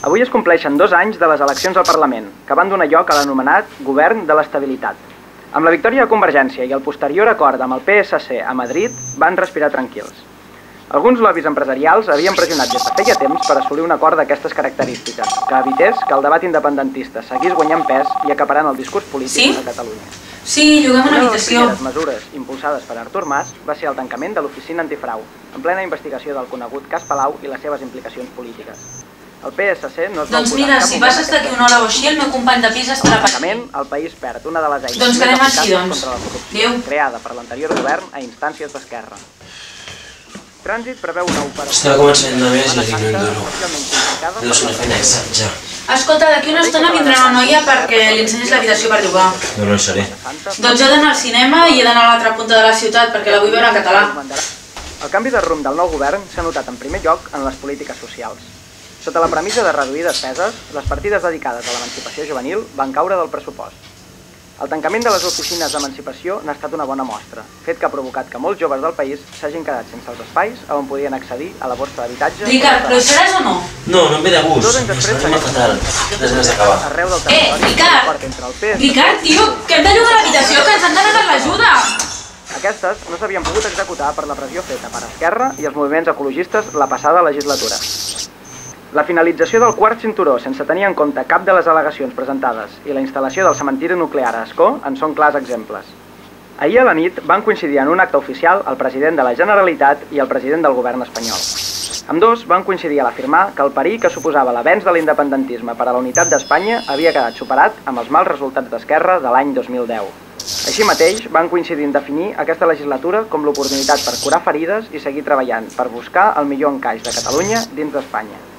Avui es compleixen 2 anys de les eleccions al Parlament, que van donar lloc a l'anomenat Govern de l'Estabilitat. Amb la victòria de Convergència i el posterior acord amb el PSC a Madrid, van respirar tranquils. Alguns lobbies empresarials havien pressionat des de feia temps per assolir un acord d'aquestes característiques, que evités que el debat independentista seguís guanyant pes i acaparant el discurs polític a Catalunya. Sí, lloguem una habitació. Una de les primeres mesures impulsades per Artur Mas va ser el tancament de l'oficina antifrau, en plena investigació del conegut cas Palau i les seves implicacions polítiques. El PSC no es va Doncs mira, si passes d'aquí una hora o així, el meu company de pis estarà per aquí. El país perd una de les eines més eficaces contra la corrupció creada per l'anterior govern a instàncies d'Esquerra. Trànsit preveu una operació... Estava començant a més i jo dic no em dono. Deu ser una feina extra, ja. Escolta, d'aquí una estona vindrà una noia perquè li ensenyis l'habitació per llogar. No hi seré. Doncs jo he d'anar al cinema i he d'anar a l'altra punta de la ciutat perquè la vull veure en català. El canvi de rumb del nou govern s'ha notat en primer lloc en les polítiques socials. Sota la premissa de reduir despeses, les partides dedicades a l'emancipació juvenil van caure del pressupost. El tancament de les oficines d'emancipació n'ha estat una bona mostra, fet que ha provocat que molts joves del país s'hagin quedat sense els espais on podien accedir a la borsa d'habitatge... Ricard, però hi seràs o no? No, no em ve de gust. M'està fatal. Des d'acabar. Ricard, tio, que hem de llogar l'habitació, que ens han denegat l'ajuda! Aquestes no s'havien pogut executar per la pressió feta per Esquerra i els moviments ecologistes la passada legislatura. La finalització del quart cinturó sense tenir en compte cap de les al·legacions presentades i la instal·lació del cementiri nuclear a Ascó en són clars exemples. Ahir a la nit van coincidir en un acte oficial el president de la Generalitat i el president del govern espanyol. Ambdós van coincidir a l'afirmar que el perill que suposava l'avenç de l'independentisme per a la unitat d'Espanya havia quedat superat amb els mals resultats d'Esquerra de l'any 2010. Així mateix, van coincidir en definir aquesta legislatura com l'oportunitat per curar ferides i seguir treballant per buscar el millor encaix de Catalunya dins d'Espanya.